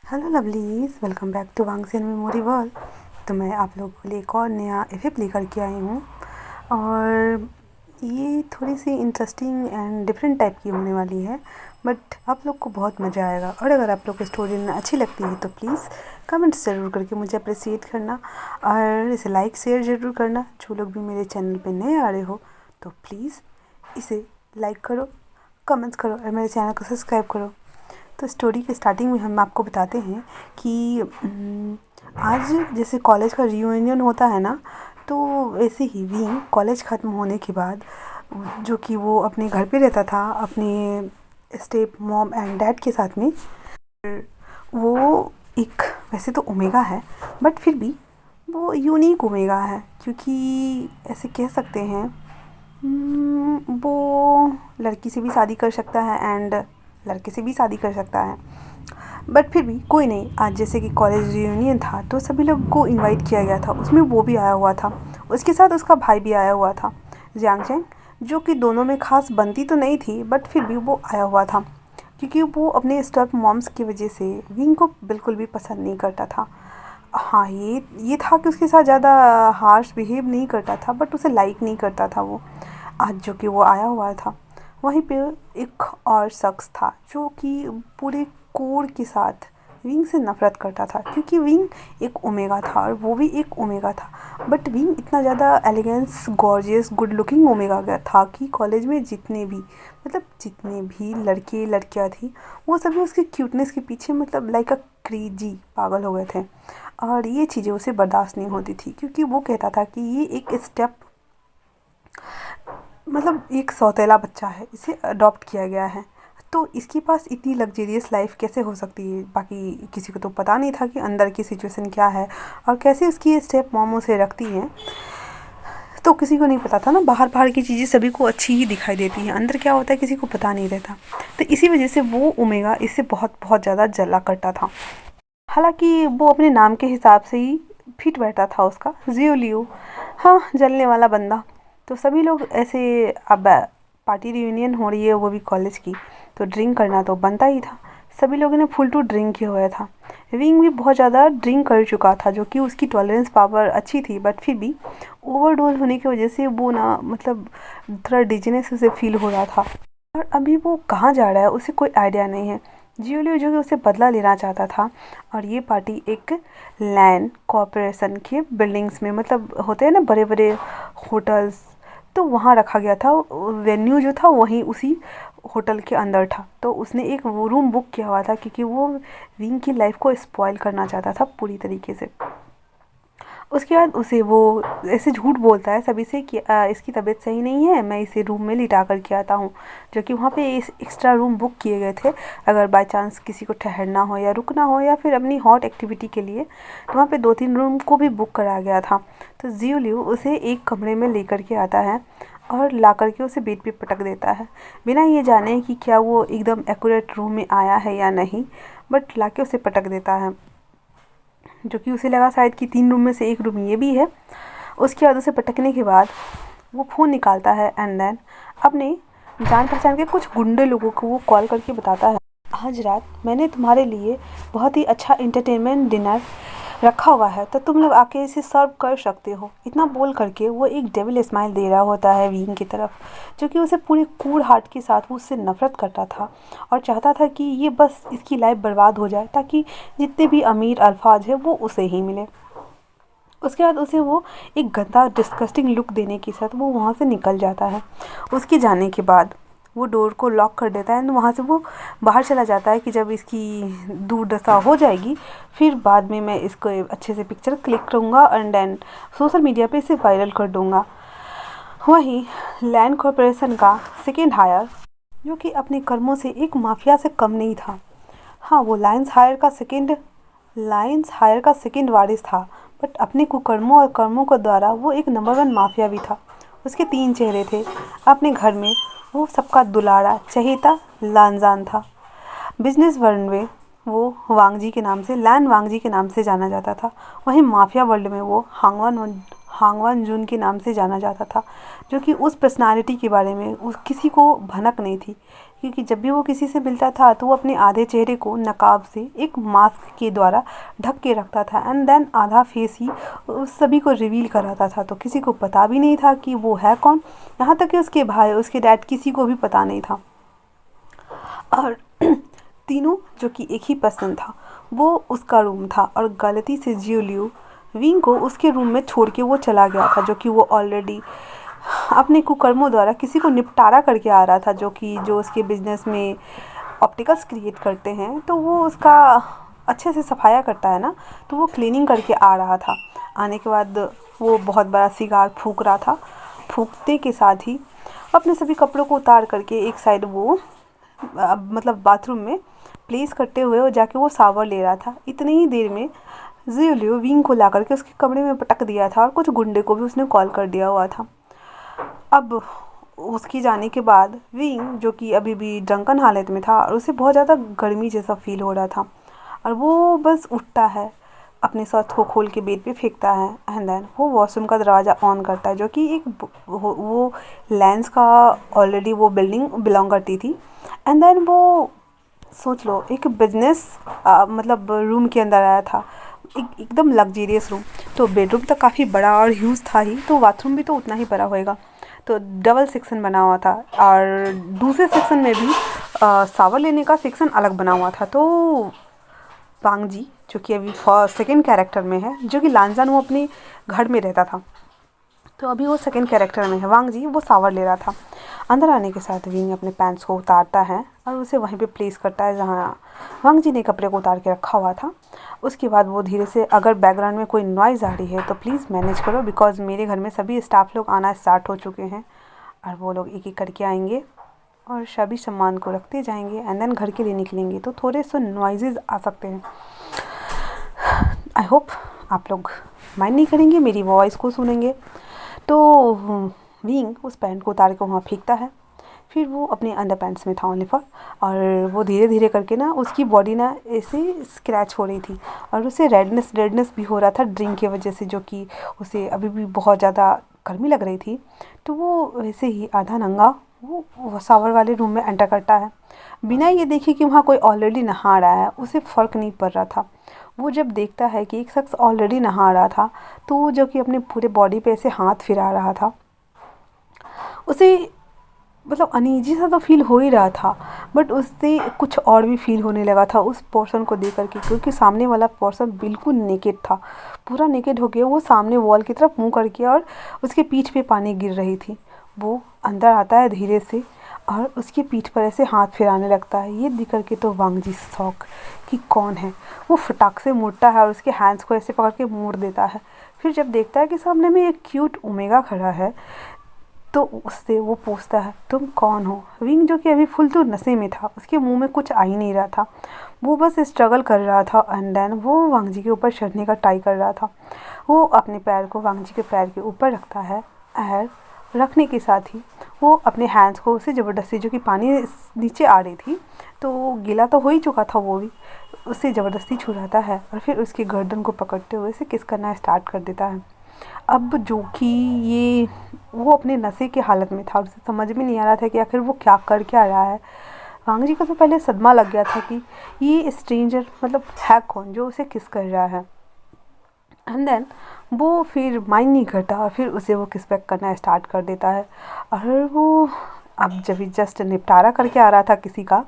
Hello lovelies, welcome back to वांगसी memory world. तो मैं आप लोगों के लिए एक और नया एफिप लेकर के आई हूँ और ये थोड़ी सी इंटरेस्टिंग एंड डिफरेंट टाइप की होने वाली है, बट आप लोग को बहुत मज़ा आएगा। और अगर आप लोग को स्टोरी अच्छी लगती है तो प्लीज़ कमेंट्स ज़रूर करके मुझे अप्रिसिएट करना और इसे लाइक शेयर ज़रूर करना। जो लोग भी मेरे चैनल पे नए आ रहे हो तो प्लीज़ इसे लाइक करो, कमेंट्स करो और मेरे चैनल को सब्सक्राइब करो। तो स्टोरी के स्टार्टिंग में हम आपको बताते हैं कि आज जैसे कॉलेज का रियूनियन होता है ना, तो वैसे ही विंग कॉलेज ख़त्म होने के बाद जो कि वो अपने घर पे रहता था अपने स्टेप मॉम एंड डैड के साथ में। वो एक वैसे तो ओमेगा है, बट फिर भी वो यूनिक ओमेगा है, क्योंकि ऐसे कह सकते हैं वो लड़की से भी शादी कर सकता है एंड लड़के से भी शादी कर सकता है। बट फिर भी कोई नहीं, आज जैसे कि कॉलेज रियूनियन था तो सभी लोग को इनवाइट किया गया था, उसमें वो भी आया हुआ था। उसके साथ उसका भाई भी आया हुआ था, जियांग चैंग, जो कि दोनों में खास बनती तो नहीं थी, बट फिर भी वो आया हुआ था क्योंकि वो अपने स्टेप मॉम्स की वजह से विंग को बिल्कुल भी पसंद नहीं करता था। हाँ, ये था कि उसके साथ ज़्यादा हार्श बिहेव नहीं करता था, बट उसे लाइक नहीं करता था वो। आज जो कि वो आया हुआ था, वहीं पे एक और शख्स था जो कि पूरे कोर के साथ विंग से नफ़रत करता था, क्योंकि विंग एक ओमेगा था और वो भी एक ओमेगा था। बट विंग इतना ज़्यादा elegance, gorgeous, good looking omega गया था कि कॉलेज में जितने भी लड़के लड़कियां थी वो सभी उसके क्यूटनेस के पीछे लाइक अ क्रेजी पागल हो गए थे। और ये चीज़ें उसे बर्दाश्त नहीं होती थी, क्योंकि वो कहता था कि ये एक स्टेप एक सौतेला बच्चा है, इसे अडॉप्ट किया गया है, तो इसके पास इतनी लग्जरियस लाइफ कैसे हो सकती है। बाकी किसी को तो पता नहीं था कि अंदर की सिचुएशन क्या है और कैसे उसकी स्टेप मॉम उसे रखती हैं। तो किसी को नहीं पता था ना, बाहर बाहर की चीज़ें सभी को अच्छी ही दिखाई देती हैं, अंदर क्या होता है किसी को पता नहीं रहता। तो इसी वजह से वो ओमेगा इससे बहुत बहुत ज़्यादा जला करता था। हालांकि वो अपने नाम के हिसाब से ही फिट बैठा था उसका, जियो लियो। हाँ, जलने वाला बंदा। तो सभी लोग ऐसे, अब पार्टी रियूनियन हो रही है वो भी कॉलेज की, तो ड्रिंक करना तो बनता ही था। सभी लोगों ने फुल टू ड्रिंक किया हुआ था। विंग भी बहुत ज़्यादा ड्रिंक कर चुका था, जो कि उसकी टॉलरेंस पावर अच्छी थी, बट फिर भी ओवरडोज होने की वजह से वो ना थोड़ा डिजीनेस उसे फील हो रहा था। और अभी वो कहाँ जा रहा है उसे कोई आइडिया नहीं है। जियोलियो जो कि उसे बदला लेना चाहता था, और ये पार्टी एक लैंड कॉरपोरेशन के बिल्डिंग्स में, होते हैं ना बड़े बड़े होटल्स, तो वहाँ रखा गया था। वेन्यू जो था वहीं उसी होटल के अंदर था। तो उसने एक वो रूम बुक किया हुआ था, क्योंकि वो विंग की लाइफ को स्पॉइल करना चाहता था पूरी तरीके से। उसके बाद उसे वो ऐसे झूठ बोलता है सभी से कि इसकी तबीयत सही नहीं है, मैं इसे रूम में लिटा कर के आता हूँ, जो कि वहाँ पे इस एक्स्ट्रा रूम बुक किए गए थे अगर बाय चांस किसी को ठहरना हो या रुकना हो या फिर अपनी हॉट एक्टिविटी के लिए। तो वहाँ पे 2-3 रूम को भी बुक करा गया था। तो जियो लियो उसे एक कमरे में लेकर के आता है और ला करके उसे बेड पे पटक देता है, बिना ये जाने कि क्या वो एकदम एक्यूरेट रूम में आया है या नहीं, बट ला के उसे पटक देता है, जो कि उसे लगा शायद कि 3 रूम में से एक रूम ये भी है। उसके बाद उसे पटकने के बाद वो फ़ोन निकालता है एंड देन अपने जान पहचान के कुछ गुंडे लोगों को वो कॉल करके बताता है, आज रात मैंने तुम्हारे लिए बहुत ही अच्छा इंटरटेनमेंट डिनर रखा हुआ है, तो तुम लोग आके इसे सर्व कर सकते हो। इतना बोल करके वो एक डेविल स्माइल दे रहा होता है विंग की तरफ, जो कि उसे पूरे कूल हार्ट के साथ वो उससे नफरत करता था और चाहता था कि ये बस इसकी लाइफ बर्बाद हो जाए, ताकि जितने भी अमीर अल्फाज है वो उसे ही मिले। उसके बाद उसे वो एक गंदा डिस्गस्टिंग लुक देने के साथ वो वहाँ से निकल जाता है। उसके जाने के बाद वो डोर को लॉक कर देता है, वहाँ से वो बाहर चला जाता है कि जब इसकी दुर्दशा हो जाएगी फिर बाद में मैं इसको अच्छे से पिक्चर क्लिक करूँगा एंड देन सोशल मीडिया पे इसे वायरल कर दूँगा। वहीं लैंड कॉरपोरेशन का सेकेंड हायर, जो कि अपने कर्मों से एक माफिया से कम नहीं था। हाँ, वो लायंस हायर का सेकेंड वारिस था, बट अपने कुकर्मों और कर्मों के द्वारा वो एक नंबर 1 माफिया भी था। उसके 3 चेहरे थे। अपने घर में वो सबका दुलारा चहेता लानजान था। बिजनेस वर्ल्ड में वो लैन वांगजी के नाम से जाना जाता था। वहीं माफिया वर्ल्ड में वो हांगवान जून के नाम से जाना जाता था, जो कि उस पर्सनालिटी के बारे में उस किसी को भनक नहीं थी क्योंकि जब भी वो किसी से मिलता था तो वो अपने आधे चेहरे को नकाब से एक मास्क के द्वारा ढक के रखता था एंड देन आधा फेस ही उस सभी को रिवील कराता था। तो किसी को पता भी नहीं था कि वो है कौन, यहाँ तक कि उसके भाई, उसके डैड, किसी को भी पता नहीं था। और तीनों जो कि एक ही पर्सन था, वो उसका रूम था और गलती से जियोलियो विंग को उसके रूम में छोड़ के वो चला गया था, जो कि वो ऑलरेडी अपने कुकर्मों द्वारा किसी को निपटारा करके आ रहा था, जो उसके बिजनेस में ऑप्टिकल्स क्रिएट करते हैं तो वो उसका अच्छे से सफाया करता है ना, तो वो क्लीनिंग करके आ रहा था। आने के बाद वो बहुत बड़ा सिगार फूंक रहा था। फूंकते के साथ ही अपने सभी कपड़ों को उतार करके एक साइड वो मतलब बाथरूम में प्लेस करते हुए वो जाके वो शावर ले रहा था। इतनी ही देर में जियोलियो विंग को ला करके उसके कमरे में पटक दिया था और कुछ गुंडे को भी उसने कॉल कर दिया हुआ था। अब उसकी जाने के बाद विंग, जो कि अभी भी ड्रंकन हालत में था और उसे बहुत ज़्यादा गर्मी जैसा फील हो रहा था, और वो बस उठता है, अपने शर्ट को खोल के बेड पे फेंकता है एंड देन वो वॉशरूम का दरवाज़ा ऑन करता है, जो कि एक वो लेंस का ऑलरेडी वो बिल्डिंग बिलोंग करती थी। एंड देन वो सोच लो एक बिजनेस मतलब रूम के अंदर आया था, एकदम लग्जेरियस रूम। तो बेडरूम तो काफ़ी बड़ा और ह्यूज था ही, तो बाथरूम भी तो उतना ही बड़ा होएगा। तो डबल सेक्शन बना हुआ था और दूसरे सेक्शन में भी शावर लेने का सेक्शन अलग बना हुआ था। तो वांग जी, जो कि अभी सेकेंड कैरेक्टर में है, जो कि लांजान वो अपने घर में रहता था, तो अभी वो सेकंड कैरेक्टर में है। वांग जी वो शावर ले रहा था। अंदर आने के साथ विंग अपने पैंट्स को उतारता है और उसे वहीं पे प्लेस करता है जहाँ वांग जी ने कपड़े को उतार के रखा हुआ था। उसके बाद वो धीरे से, अगर बैकग्राउंड में कोई नॉइज़ आ रही है तो प्लीज़ मैनेज करो, बिकॉज मेरे घर में सभी स्टाफ लोग आना स्टार्ट हो चुके हैं और वो लोग एक एक करके आएंगे और सभी सामान को रखते जाएंगे एंड देन घर के लिए निकलेंगे, तो थोड़े से नॉइजेज़ आ सकते हैं। आई होप आप लोग माइंड नहीं करेंगे, मेरी वॉइस को सुनेंगे। तो विंग उस पैंट को उतार के वहाँ फेंकता है। फिर वो अपने अंडर पैंट्स में था ओनली फॉर, और वो धीरे धीरे करके ना उसकी बॉडी ना ऐसे स्क्रैच हो रही थी और उसे रेडनेस भी हो रहा था ड्रिंक की वजह से, जो कि उसे अभी भी बहुत ज़्यादा गर्मी लग रही थी। तो वो वैसे ही आधा नंगा वो शावर वाले रूम में एंटर करता है, बिना ये देखे कि वहाँ कोई ऑलरेडी नहा रहा है। उसे फ़र्क नहीं पड़ रहा था। वो जब देखता है कि एक शख्स ऑलरेडी नहा रहा था, तो वो जो कि अपने पूरे बॉडी पे ऐसे हाथ फिरा रहा था, उसे मतलब अनईजी सा तो फील हो ही रहा था, बट उससे कुछ और भी फील होने लगा था उस पर्सन को देख करके, क्योंकि सामने वाला पर्सन बिल्कुल नेकेड था, पूरा नेकेड हो गया। वो सामने वॉल की तरफ मुँह करके और उसके पीठ पे पानी गिर रही थी। वो अंदर आता है धीरे से और उसकी पीठ पर ऐसे हाथ फिराने लगता है। ये देख करके तो वांग जी शॉक कि कौन है। वो फटाक से मुड़ता है और उसके हैंड्स को ऐसे पकड़ के मोड़ देता है। फिर जब देखता है कि सामने में एक क्यूट ओमेगा खड़ा है, तो उससे वो पूछता है तुम कौन हो। विंग, जो कि अभी फुल तो नशे में था, उसके मुंह में कुछ आ ही नहीं रहा था, वो बस स्ट्रगल कर रहा था एंड देन वो वांग जी के ऊपर चढ़ने का ट्राई कर रहा था। वो अपने पैर को वांग जी के पैर के ऊपर रखता है और रखने के साथ ही वो अपने हैंड्स को उसे ज़बरदस्ती, जो कि पानी नीचे आ रही थी तो गीला तो हो ही चुका था, वो भी उससे ज़बरदस्ती छुड़ाता है और फिर उसकी गर्दन को पकड़ते हुए उसे किस करना स्टार्ट कर देता है। अब जो कि ये वो अपने नशे की हालत में था और उसे समझ में नहीं आ रहा था कि आखिर वो क्या कर क्या रहा है। वांग जी को तो पहले सदमा लग गया था कि ये स्ट्रेंजर मतलब है कौन जो उसे किस कर रहा है, एंड देन वो फिर माइंड नहीं करता और फिर उसे वो किस बैक करना स्टार्ट कर देता है। और वो अब जब जस्ट निपटारा करके आ रहा था किसी का,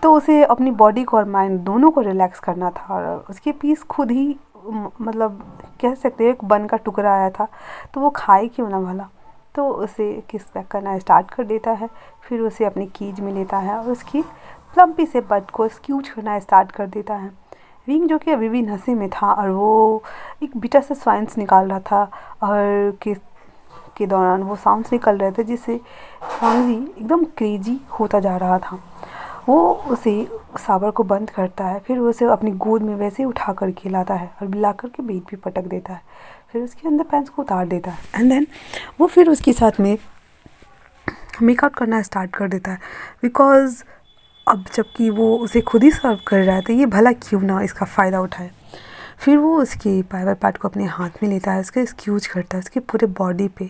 तो उसे अपनी बॉडी को और माइंड दोनों को रिलैक्स करना था और उसके पीस खुद ही मतलब कह सकते हैं एक बन का टुकड़ा आया था, तो वो खाए क्यों ना भला। तो उसे किस बैक करना स्टार्ट कर देता है। फिर उसे अपनी कीज में लेता है और उसकी लंबी से बट को स्क्यूज करना स्टार्ट कर देता है। विंग, जो कि अभी भी नशे में था और वो एक बिटर से साउंड्स निकाल रहा था और किस के दौरान वो साउंड्स निकल रहे थे जिससे वांग जी एकदम क्रेजी होता जा रहा था। वो उसे शावर को बंद करता है, फिर उसे अपनी गोद में वैसे उठा कर के लाता है और ला कर के बेड पे पटक देता है। फिर उसके अंदर पैंट्स को उतार देता है एंड देन वो फिर उसके साथ में मेकआउट करना स्टार्ट कर देता है, बिकॉज़ अब जबकि वो उसे खुद ही सर्व कर रहा है तो ये भला क्यों ना इसका फ़ायदा उठाए। फिर वो उसके प्राइवेट पार्ट को अपने हाथ में लेता है, उसका स्क्यूज करता है, उसके पूरे बॉडी पे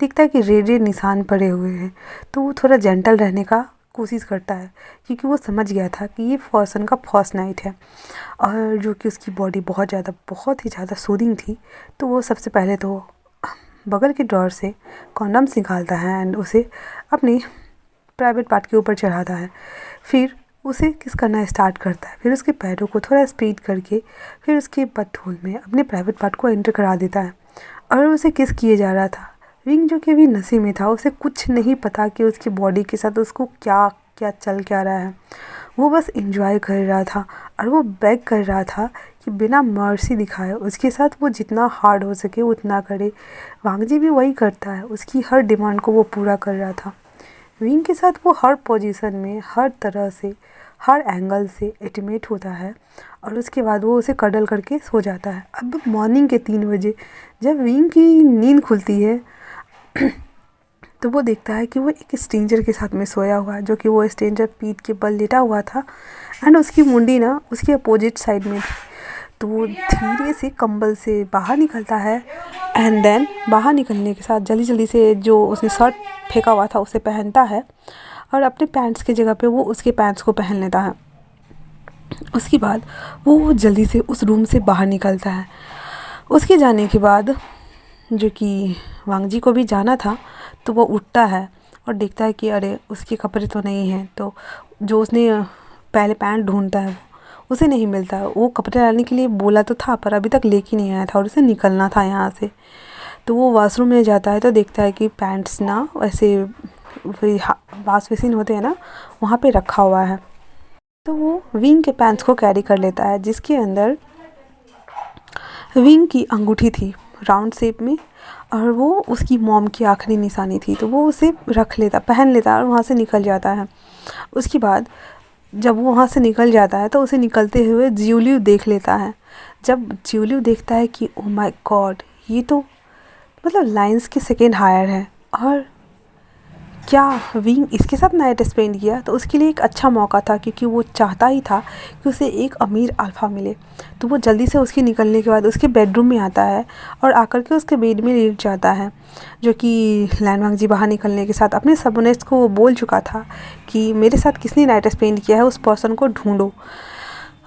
देखता है कि रेड रेड निशान पड़े हुए हैं, तो वो थोड़ा जेंटल रहने का कोशिश करता है, क्योंकि वो समझ गया था कि ये पर्सन का फर्स्ट नाइट है और जो कि उसकी बॉडी बहुत ही ज़्यादा सूदिंग थी। तो वो सबसे पहले तो बगल के ड्रॉअर से कॉन्डम्स निकालता है एंड उसे अपनी प्राइवेट पार्ट के ऊपर चढ़ाता है। फिर उसे किस करना स्टार्ट करता है, फिर उसके पैरों को थोड़ा स्प्रेड करके फिर उसके बटहोल में अपने प्राइवेट पार्ट को एंटर करा देता है और उसे किस किए जा रहा था। विंग जो कि अभी नशे में था, उसे कुछ नहीं पता कि उसकी बॉडी के साथ उसको क्या क्या चल क्या रहा है। वो बस एंजॉय कर रहा था और वो बेग कर रहा था कि बिना मर्सी दिखाए उसके साथ वो जितना हार्ड हो सके उतना करे। वांगजी भी वही करता है, उसकी हर डिमांड को वो पूरा कर रहा था। विंग के साथ वो हर पोजीशन में, हर तरह से, हर एंगल से इंटीमेट होता है और उसके बाद वो उसे कडल करके सो जाता है। अब मॉर्निंग के 3 बजे जब विंग की नींद खुलती है तो वो देखता है कि वो एक स्ट्रेंजर के साथ में सोया हुआ है, जो कि वो स्ट्रेंजर पीठ के बल लेटा हुआ था एंड उसकी मुंडी ना उसके अपोजिट साइड में थी। तो वो धीरे से कंबल से बाहर निकलता है एंड देन बाहर निकलने के साथ जल्दी जल्दी से जो उसने शर्ट फेंका हुआ था उसे पहनता है और अपने पैंट्स की जगह पे वो उसके पैंट्स को पहन लेता है। उसके बाद वो जल्दी से उस रूम से बाहर निकलता है। उसके जाने के बाद जो कि वांगजी को भी जाना था, तो वो उठता है और देखता है कि अरे उसके कपड़े तो नहीं हैं। तो जो उसने पहले पैंट ढूंढता है उसे नहीं मिलता। वो कपड़े लाने के लिए बोला तो था पर अभी तक लेके नहीं आया था और उसे निकलना था यहाँ से। तो वो वॉशरूम में जाता है तो देखता है कि पैंट्स ना ऐसे वॉश बेसिन होते हैं ना, वहाँ पे रखा हुआ है। तो वो विंग के पैंट्स को कैरी कर लेता है, जिसके अंदर विंग की अंगूठी थी राउंड शेप में और वो उसकी मॉम की आखिरी निशानी थी। तो वो उसे रख लेता, पहन लेता और वहाँ से निकल जाता है। उसके बाद जब वो वहाँ से निकल जाता है तो उसे निकलते हुए जियोलियो देख लेता है। जब जियोलियो देखता है कि ओ माय गॉड, ये तो मतलब लाइंस के सेकेंड हायर है और क्या विंग इसके साथ नाइट स्पेंड किया, तो उसके लिए एक अच्छा मौका था क्योंकि वो चाहता ही था कि उसे एक अमीर अल्फ़ा मिले। तो वो जल्दी से उसके निकलने के बाद उसके बेडरूम में आता है और आकर के उसके बेड में लेट जाता है। जो कि लैन वांगजी बाहर निकलने के साथ अपने सबोनेट्स को वो बोल चुका था कि मेरे साथ किसने नाइट स्पेंड किया है उस पर्सन को ढूंढो।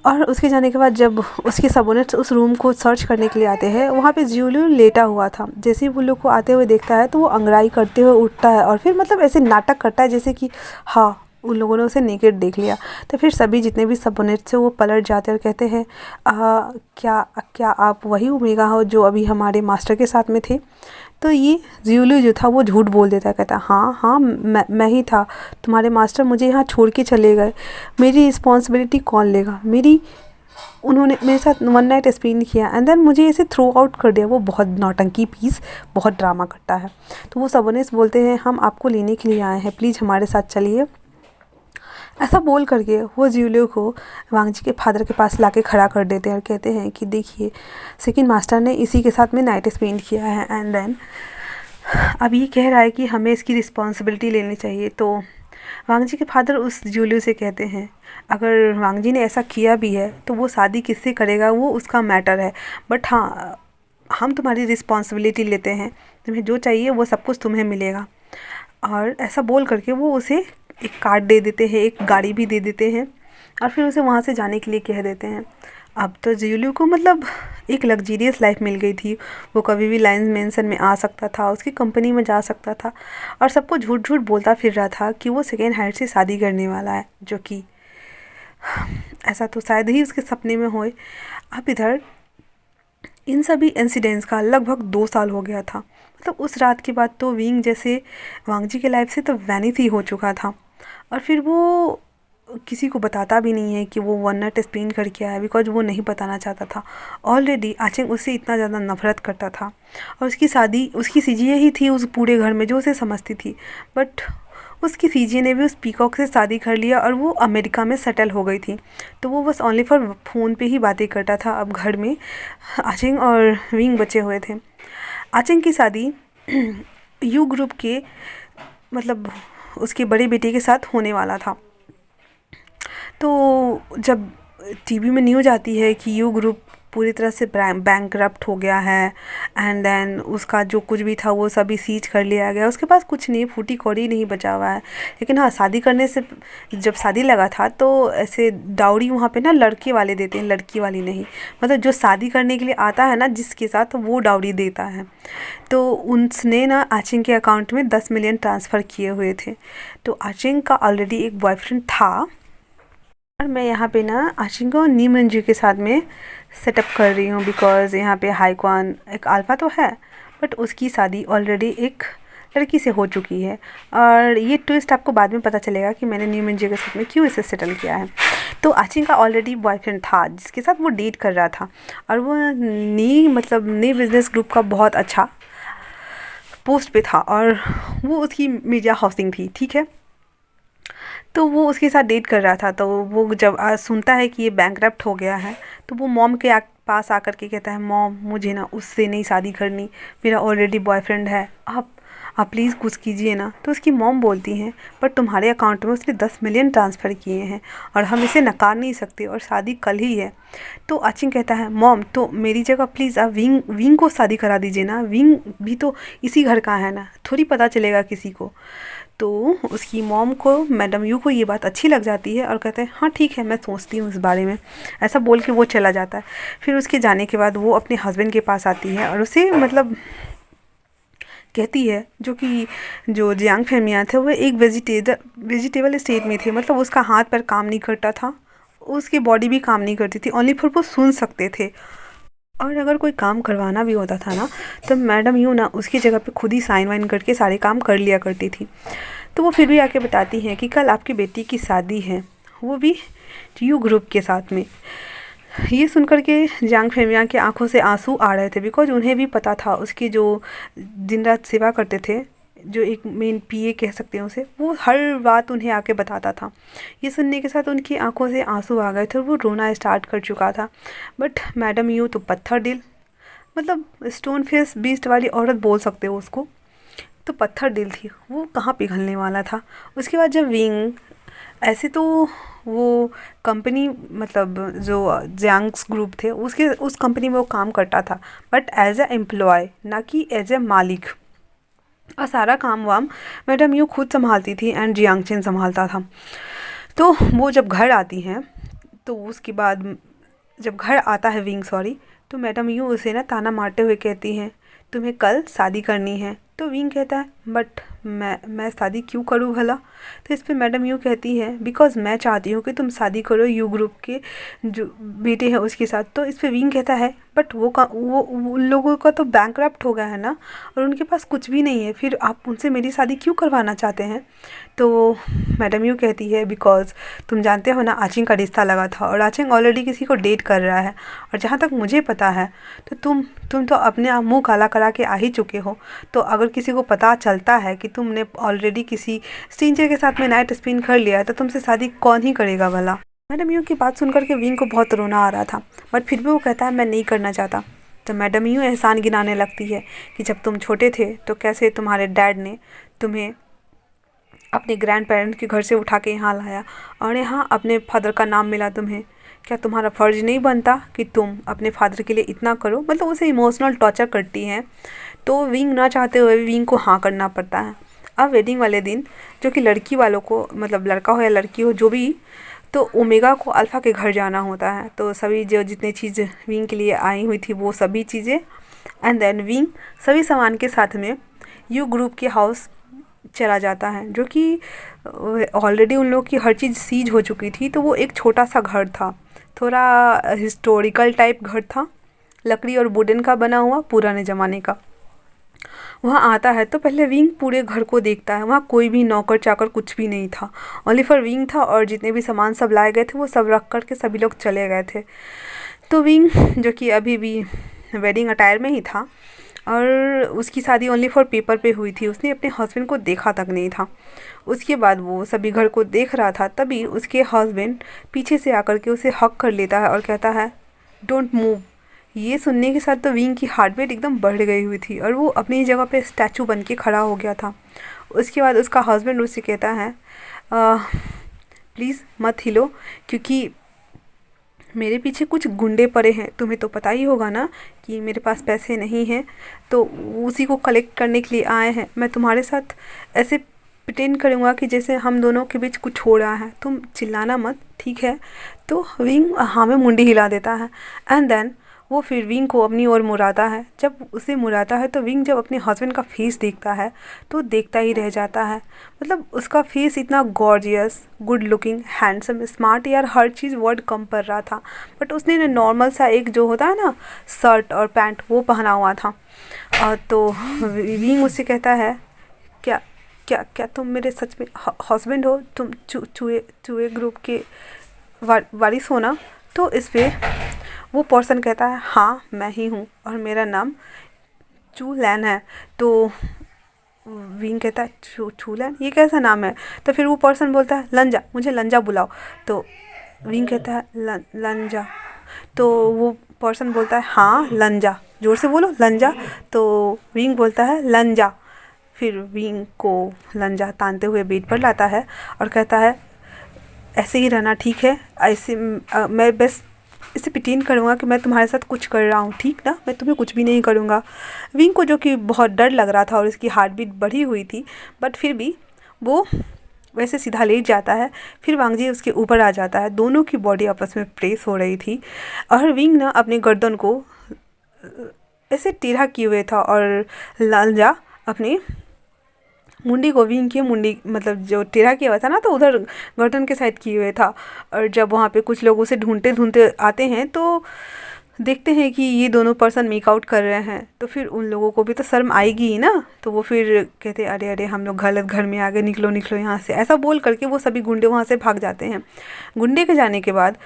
और उसके जाने के बाद जब उसके सबोनेट्स उस रूम को सर्च करने के लिए आते हैं, वहाँ पे जियोलियो लेटा हुआ था। जैसे ही वो लोग को आते हुए देखता है तो वो अंगड़ाई करते हुए उठता है और फिर मतलब ऐसे नाटक करता है जैसे कि हाँ उन लोगों ने उसे नेकेड देख लिया। तो फिर सभी जितने भी सबोनेट्स हैं वो पलट जाते और कहते हैं क्या आप वही ओमेगा हो जो अभी हमारे मास्टर के साथ में थे। तो ये जियोलियो जो था वो झूठ बोल देता है, कहता है हाँ हाँ मैं ही था, तुम्हारे मास्टर मुझे यहाँ छोड़ के चले गए, मेरी रिस्पॉन्सिबिलिटी कौन लेगा, उन्होंने मेरे साथ 1 नाइट स्पेंड किया एंड देन मुझे ऐसे थ्रो आउट कर दिया। वो बहुत नौटंकी पीस, बहुत ड्रामा करता है। तो वो सबोनेट्स बोलते हैं हम आपको लेने के लिए आए हैं, प्लीज़ हमारे साथ चलिए। ऐसा बोल करके वो जियोलियो को वांगजी के फादर के पास लाके खड़ा कर देते हैं और कहते हैं कि देखिए सेकंड मास्टर ने इसी के साथ में नाइट स्पेंड किया है एंड देन अब ये कह रहा है कि हमें इसकी रिस्पॉन्सिबिलिटी लेनी चाहिए। तो वांगजी के फादर उस जियोलियो से कहते हैं अगर वांगजी ने ऐसा किया भी है तो वो शादी किससे करेगा वो उसका मैटर है, बट हाँ हम तुम्हारी रिस्पॉन्सिबिलिटी लेते हैं, तुम्हें जो चाहिए वो सब कुछ तुम्हें मिलेगा। और ऐसा बोल करके वो उसे एक कार्ड दे देते हैं, एक गाड़ी भी दे देते हैं और फिर उसे वहाँ से जाने के लिए कह देते हैं। अब तो जियोलियो को मतलब एक लग्जीरियस लाइफ मिल गई थी। वो कभी भी लाइन्स मेंशन में आ सकता था, उसकी कंपनी में जा सकता था और सबको झूठ झूठ बोलता फिर रहा था कि वो सेकेंड हैंड से शादी करने वाला है, जो कि ऐसा तो शायद ही उसके सपने में होए। अब इधर इन सभी इंसिडेंट्स का लगभग 2 साल हो गया था। मतलब उस रात के बाद तो विंग जैसे वांगजी के लाइफ से तो वैनिथ ही हो चुका था और फिर वो किसी को बताता भी नहीं है कि वो 1 नाइट स्पेंड करके आया, बिकॉज वो नहीं बताना चाहता था। ऑलरेडी आचेंग उससे इतना ज़्यादा नफरत करता था और उसकी शादी उसकी सीजिए ही थी उस पूरे घर में जो उसे समझती थी, बट उसकी सीजिए ने भी उस पीकॉक से शादी कर लिया और वो अमेरिका में सेटल हो गई थी। तो वो बस ओनली फॉर फ़ोन पे ही बातें करता था। अब घर में आचेंग और विंग बचे हुए थे। आचेंग की शादी यू ग्रुप के मतलब उसके बड़े बेटे के साथ होने वाला था। तो जब टीवी में न्यूज़ आती है कि यू ग्रुप पूरी तरह से बैंकरप्ट हो गया है। एंड देन उसका जो कुछ भी था वो सभी सीज कर लिया गया, उसके पास कुछ नहीं, फूटी कौड़ी नहीं बचा हुआ है। लेकिन हाँ, शादी करने से जब शादी लगा था तो ऐसे डाउरी वहाँ पे ना लड़के वाले देते हैं, लड़की वाली नहीं। मतलब जो शादी करने के लिए आता है ना जिसके साथ, वो डाउरी देता है। तो उसने ना आचिंग के अकाउंट में 10 मिलियन ट्रांसफ़र किए हुए थे। तो आचिंग का ऑलरेडी एक बॉयफ्रेंड था, और मैं यहाँ पे ना आचिंग को नी मंजू के साथ में सेटअप कर रही हूँ, बिकॉज़ यहाँ पे हाईक्वान एक अल्फ़ा तो है, बट उसकी शादी ऑलरेडी एक लड़की से हो चुकी है। और ये ट्विस्ट आपको बाद में पता चलेगा कि मैंने नी मंजू के साथ में क्यों इसे सेटल किया है। तो आचिंग का ऑलरेडी बॉयफ्रेंड था जिसके साथ वो डेट कर रहा था, और वो नी बिज़नेस ग्रुप का बहुत अच्छा पोस्ट पे था, और वो उसकी मीडिया हाउसिंग थी, ठीक है। तो वो उसके साथ डेट कर रहा था। तो वो जब सुनता है कि ये बैंकरप्ट हो गया है, तो वो मॉम के पास आकर के कहता है, मॉम मुझे ना उससे नहीं शादी करनी, मेरा ऑलरेडी बॉयफ्रेंड है, आप प्लीज़ कुछ कीजिए ना। तो उसकी मॉम बोलती हैं, पर तुम्हारे अकाउंट में उसने 10 मिलियन ट्रांसफ़र किए हैं और हम इसे नकार नहीं सकते, और शादी कल ही है। तो आचिंग कहता है, मॉम तो मेरी जगह प्लीज़ आप विंग को शादी करा दीजिए ना, विंग भी तो इसी घर का है ना, थोड़ी पता चलेगा किसी को। तो उसकी मॉम को, मैडम यू को ये बात अच्छी लग जाती है और कहते हैं, हाँ ठीक है, मैं सोचती हूँ इस बारे में। ऐसा बोल के वो चला जाता है। फिर उसके जाने के बाद वो अपने हस्बैंड के पास आती है और उसे मतलब कहती है, जो जियांग फैमिया थे वो एक वेजिटेबल स्टेट में थे, मतलब उसका हाथ पैर काम नहीं करता था, उसकी बॉडी भी काम नहीं करती थी, ओनली फॉर वो सुन सकते थे। और अगर कोई काम करवाना भी होता था ना, तो मैडम यूँ ना उसकी जगह पे खुद ही साइन वाइन करके सारे काम कर लिया करती थी। तो वो फिर भी आके बताती हैं कि कल आपकी बेटी की शादी है, वो भी यू ग्रुप के साथ में। ये सुनकर के जियांग फैमिया की आंखों से आंसू आ रहे थे, बिकॉज उन्हें भी पता था उसकी जो दिन रात सेवा करते थे, जो एक मेन पीए कह सकते हैं उसे, वो हर बात उन्हें आके बताता था। ये सुनने के साथ उनकी आंखों से आंसू आ गए थे और वो रोना स्टार्ट कर चुका था। बट मैडम यू तो पत्थर दिल, मतलब स्टोन फेस बीस्ट वाली औरत बोल सकते हो उसको, तो पत्थर दिल थी, वो कहाँ पिघलने वाला था। उसके बाद जब विंग, ऐसे तो वो कंपनी, मतलब जो जियांग्स ग्रुप थे उस कंपनी में वो काम करता था, बट एज ए एम्प्लॉय, ना कि एज ए मालिक। और सारा काम वाम मैडम यू खुद संभालती थी एंड जियांग चेन संभालता था। तो वो जब घर आती हैं, तो उसके बाद जब घर आता है विंग, सॉरी, तो मैडम यू उसे ना ताना मारते हुए कहती हैं, तुम्हें कल शादी करनी है। तो विंग कहता है, बट मैं शादी क्यों करूँ भला। तो इस पर मैडम यू कहती है, बिकॉज मैं चाहती हूँ कि तुम शादी करो यू ग्रुप के जो बेटे हैं उसके साथ। तो इस पर विंग कहता है, बट वो उन लोगों का तो बैंकरप्ट हो गया है ना, और उनके पास कुछ भी नहीं है, फिर आप उनसे मेरी शादी क्यों करवाना चाहते हैं। तो मैडम यू कहती है, बिकॉज तुम जानते हो ना आचिंग का रिश्ता लगा था, और आचिंग ऑलरेडी किसी को डेट कर रहा है, और जहाँ तक मुझे पता है तो तुम तो अपने आप मुँह काला करा के आ ही चुके हो। तो अगर किसी को पता चलता है कि तुमने ऑलरेडी किसी स्ट्रेंजर के साथ में नाइट स्पेंड कर लिया है, तो तुमसे शादी कौन ही करेगा भला। मैडम यू की बात सुनकर के विंग को बहुत रोना आ रहा था, बट फिर भी वो कहता है, मैं नहीं करना चाहता। तो मैडम यूँ एहसान गिनाने लगती है कि जब तुम छोटे थे तो कैसे तुम्हारे डैड ने तुम्हें अपने ग्रैंड पेरेंट्स के घर से उठा के यहाँ लाया, और यहाँ अपने फादर का नाम मिला तुम्हें। क्या तुम्हारा फ़र्ज़ नहीं बनता कि तुम अपने फादर के लिए इतना करो। मतलब उसे इमोशनल टॉर्चर करती हैं। तो विंग ना चाहते हुए विंग को हाँ करना पड़ता है। अब वेडिंग वाले दिन, जो कि लड़की वालों को, मतलब लड़का हो या लड़की हो जो भी, तो ओमेगा को अल्फ़ा के घर जाना होता है। तो सभी जो जितनी चीज़ विंग के लिए आई हुई थी वो सभी चीज़ें, एंड देन विंग सभी सामान के साथ में यू ग्रुप के हाउस चला जाता है, जो कि ऑलरेडी उन लोग की हर चीज़ सीज हो चुकी थी। तो वो एक छोटा सा घर था, थोड़ा हिस्टोरिकल टाइप घर था, लकड़ी और वुडन का बना हुआ, पुराने ज़माने का। वहाँ आता है तो पहले विंग पूरे घर को देखता है। वहाँ कोई भी नौकर चाकर कुछ भी नहीं था, ओनली फॉर विंग था, और जितने भी सामान सब लाए गए थे वो सब रख कर के सभी लोग चले गए थे। तो विंग, जो कि अभी भी वेडिंग अटायर में ही था, और उसकी शादी ओनली फॉर पेपर पे हुई थी, उसने अपने हस्बैंड को देखा तक नहीं था। उसके बाद वो सभी घर को देख रहा था, तभी उसके हस्बैंड पीछे से आकर के उसे हक कर लेता है और कहता है, डोंट मूव। ये सुनने के साथ तो विंग की हार्ट बीट एकदम बढ़ गई हुई थी, और वो अपनी जगह पे स्टैचू बन के खड़ा हो गया था। उसके बाद उसका हस्बैंड उससे कहता है, प्लीज़ मत हिलो, क्योंकि मेरे पीछे कुछ गुंडे पड़े हैं, तुम्हें तो पता ही होगा ना कि मेरे पास पैसे नहीं हैं, तो उसी को कलेक्ट करने के लिए आए हैं। मैं तुम्हारे साथ ऐसे प्रिटेंड करूँगा कि जैसे हम दोनों के बीच कुछ हो रहा है, तुम चिल्लाना मत, ठीक है। तो विंग हाँ में मुंडी हिला देता है। एंड देन वो फिर विंग को अपनी ओर मुड़ाता है। जब उसे मुड़ाता है तो विंग जब अपने हस्बैंड का फेस देखता है तो देखता ही रह जाता है। मतलब उसका फेस इतना gorgeous, good looking, handsome, smart, यार हर चीज़ वर्ड कम पड़ रहा था। बट उसने ना नॉर्मल सा एक जो होता है ना शर्ट और पैंट वो पहना हुआ था। तो विंग उससे कहता है, क्या क्या क्या तुम मेरे सच में हस्बैंड हो? तुम चूहे चूहे ग्रुप के वारिस हो ना? तो इस पे वो पर्सन कहता है, हाँ मैं ही हूँ और मेरा नाम चू लैन है। तो विंग कहता है, चू लैन, ये कैसा नाम है? तो फिर वो पर्सन बोलता है, लंजा, मुझे लंजा बुलाओ। तो विंग कहता है, लंजा। तो वो पर्सन बोलता है, हाँ लंजा, जोर से बोलो लंजा। तो विंग बोलता है, लंजा। फिर विंग को लंजा तानते हुए बेड पर लाता है और कहता है, ऐसे ही रहना, ठीक है? ऐसे मैं बस इसे प्रिटेंड करूँगा कि मैं तुम्हारे साथ कुछ कर रहा हूँ, ठीक ना? मैं तुम्हें कुछ भी नहीं करूँगा। विंग को जो कि बहुत डर लग रहा था और उसकी हार्ट बीट बढ़ी हुई थी, बट फिर भी वो वैसे सीधा लेट जाता है। फिर वांगजी उसके ऊपर आ जाता है। दोनों की बॉडी आपस में प्रेस हो रही थी और विंग ना अपने गर्दन को ऐसे टेढ़ा किए हुए था और लालजा अपने मुंडी को विंग की मुंडी मतलब जो टेढ़ा किया हुआ था ना, तो उधर गर्दन के साइड किए हुए था। और जब वहाँ पे कुछ लोग उसे ढूंढते ढूंढते आते हैं तो देखते हैं कि ये दोनों पर्सन मेकआउट कर रहे हैं। तो फिर उन लोगों को भी तो शर्म आएगी ही ना। तो वो फिर कहते, अरे अरे हम लोग गलत घर में आ गए, निकलो निकलो यहाँ से, ऐसा बोल करके वो सभी गुंडे वहाँ से भाग जाते हैं। गुंडे के जाने के बाद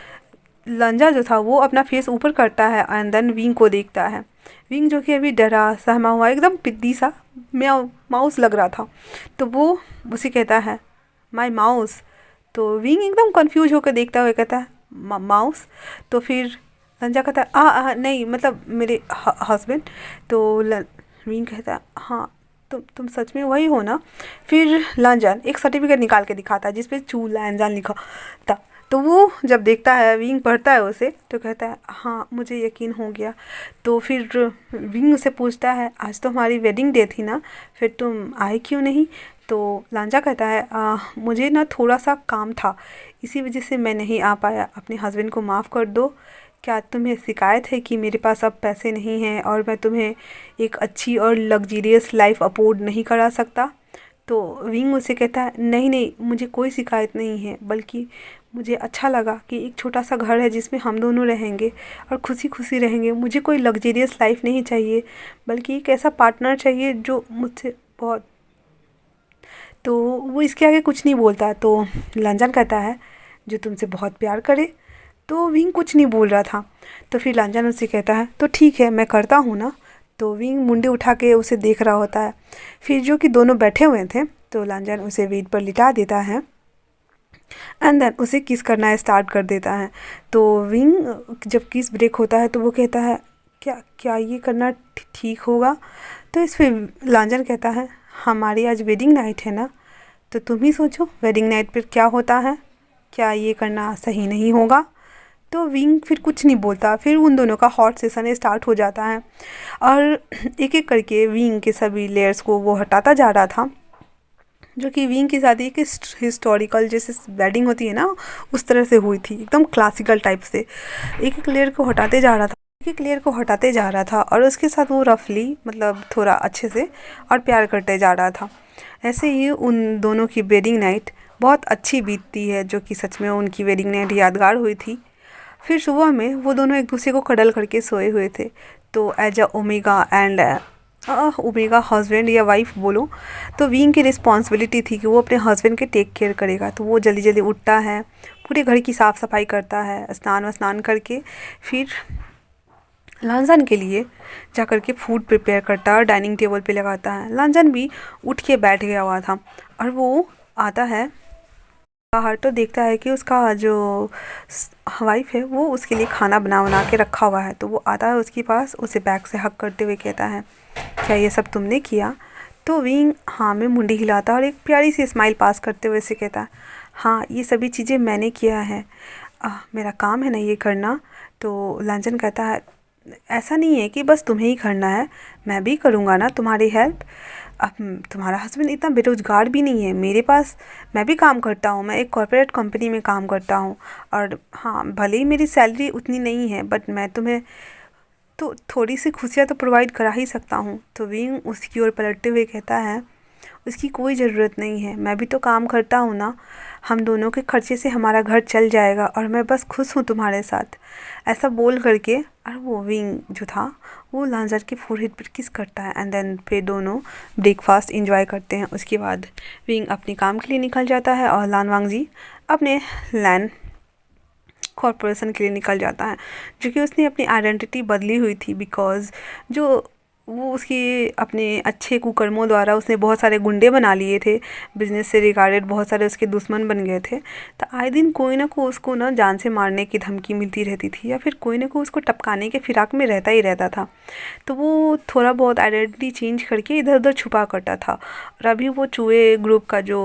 लंजा जो था वो अपना फेस ऊपर करता है एंड देन विंग को देखता है। विंग जो कि अभी डरा सहमा हुआ एकदम पिद्दी सा म्याऊ माउस लग रहा था, तो वो उसे कहता है, माय माउस। तो विंग एकदम कंफ्यूज होकर देखता हुआ कहता है, माउस? तो फिर लंजा कहता है, नहीं मतलब मेरे हस्बैंड। तो विंग कहता है, हाँ तुम सच में वही हो ना? फिर लंजन एक सर्टिफिकेट निकाल के दिखाता है जिसपे चू लैंजान लिखा था। तो वो जब देखता है, विंग पढ़ता है उसे, तो कहता है, हाँ मुझे यकीन हो गया। तो फिर विंग उसे पूछता है, आज तो हमारी वेडिंग डे थी ना, फिर तुम आए क्यों नहीं? तो लांजा कहता है, मुझे ना थोड़ा सा काम था, इसी वजह से मैं नहीं आ पाया। अपने हस्बैंड को माफ़ कर दो। क्या तुम्हें शिकायत है कि मेरे पास अब पैसे नहीं हैं और मैं तुम्हें एक अच्छी और लग्जरियस लाइफ अफोर्ड नहीं करा सकता? तो विंग उसे कहता है, नहीं नहीं, मुझे कोई शिकायत नहीं है, बल्कि मुझे अच्छा लगा कि एक छोटा सा घर है जिसमें हम दोनों रहेंगे और खुशी खुशी रहेंगे। मुझे कोई लग्जरियस लाइफ नहीं चाहिए, बल्कि एक ऐसा पार्टनर चाहिए जो मुझसे बहुत। तो वो इसके आगे कुछ नहीं बोलता। तो लांजन कहता है, जो तुमसे बहुत प्यार करे। तो विंग कुछ नहीं बोल रहा था। तो फिर लांजन उससे कहता है, तो ठीक है मैं करता हूँ ना। तो विंग मुंडे उठा के उसे देख रहा होता है। फिर जो कि दोनों बैठे हुए थे, तो लांजन उसे बेड पर लिटा देता है एंड देन उसे किस करना स्टार्ट कर देता है। तो विंग जब किस ब्रेक होता है तो वो कहता है, क्या क्या ये करना ठीक होगा? तो इस पर लांजन कहता है, हमारी आज वेडिंग नाइट है ना, तो तुम ही सोचो वेडिंग नाइट पर क्या होता है, क्या ये करना सही नहीं होगा? तो विंग फिर कुछ नहीं बोलता। फिर उन दोनों का हॉट सेशन स्टार्ट हो जाता है और एक एक करके विंग के सभी लेयर्स को वो हटाता जा रहा था। जो कि विंग की शादी एक हिस्टोरिकल जैसे वेडिंग होती है ना, उस तरह से हुई थी, एकदम क्लासिकल टाइप से। एक एक लेयर को हटाते जा रहा था, एक एक लेयर को हटाते जा रहा था और उसके साथ वो रफली मतलब थोड़ा अच्छे से और प्यार करते जा रहा था। ऐसे ही उन दोनों की वेडिंग नाइट बहुत अच्छी बीतती है, जो कि सच में उनकी वेडिंग नाइट यादगार हुई थी। फिर सुबह में वो दोनों एक दूसरे को कडल करके सोए हुए थे। तो as a omega and omega husband या वाइफ बोलो, तो विंग की रिस्पॉन्सिबिलिटी थी कि वो अपने हस्बैंड के टेक केयर करेगा। तो वो जल्दी जल्दी उठता है, पूरे घर की साफ़ सफाई करता है, स्नान करके फिर लांजन के लिए जा कर के फूड प्रिपेयर करता है और डाइनिंग टेबल पे लगाता है। लांजन भी उठ के बैठ गया हुआ था और वो आता है बाहर, तो देखता है कि उसका जो वाइफ है वो उसके लिए खाना बना के रखा हुआ है। तो वो आता है उसके पास, उसे बैक से हक करते हुए कहता है, क्या ये सब तुमने किया? तो विंग हाँ में मुंडी हिलाता और एक प्यारी सी स्माइल पास करते हुए से कहता है, हाँ ये सभी चीज़ें मैंने किया है। मेरा काम है ना ये करना। तो लांचन कहता है ऐसा नहीं है कि बस तुम्हें ही करना है, मैं भी करूँगा ना तुम्हारी हेल्प। अब तुम्हारा हस्बैंड इतना बेरोज़गार भी नहीं है, मेरे पास मैं भी काम करता हूँ, मैं एक कॉर्पोरेट कंपनी में काम करता हूँ। और हाँ, भले ही मेरी सैलरी उतनी नहीं है बट मैं तुम्हें तो थोड़ी सी खुशियाँ तो प्रोवाइड करा ही सकता हूँ। तो विंग उसकी ओर पलटते हुए कहता है उसकी कोई ज़रूरत नहीं है, मैं भी तो काम करता हूँ ना, हम दोनों के खर्चे से हमारा घर चल जाएगा और मैं बस खुश हूँ तुम्हारे साथ। ऐसा बोल करके और वो विंग जो था वो लांजर के फोरहेड पर किस करता है एंड देन फिर दोनों ब्रेकफास्ट इंजॉय करते हैं। उसके बाद विंग अपने काम के लिए निकल जाता है और लानवांग जी अपने लैंड कॉरपोरेशन के लिए निकल जाता है, जो कि उसने अपनी आइडेंटिटी बदली हुई थी बिकॉज़ जो वो उसके अपने अच्छे कुकर्मों द्वारा उसने बहुत सारे गुंडे बना लिए थे, बिजनेस से रिगार्डेड बहुत सारे उसके दुश्मन बन गए थे। तो आए दिन कोई ना कोई उसको ना जान से मारने की धमकी मिलती रहती थी या फिर कोई ना कोई उसको टपकाने के फिराक में रहता ही रहता था। तो वो थोड़ा बहुत आइडेंटिटी चेंज करके इधर उधर छुपा करता था। और अभी वो चूहे ग्रुप का जो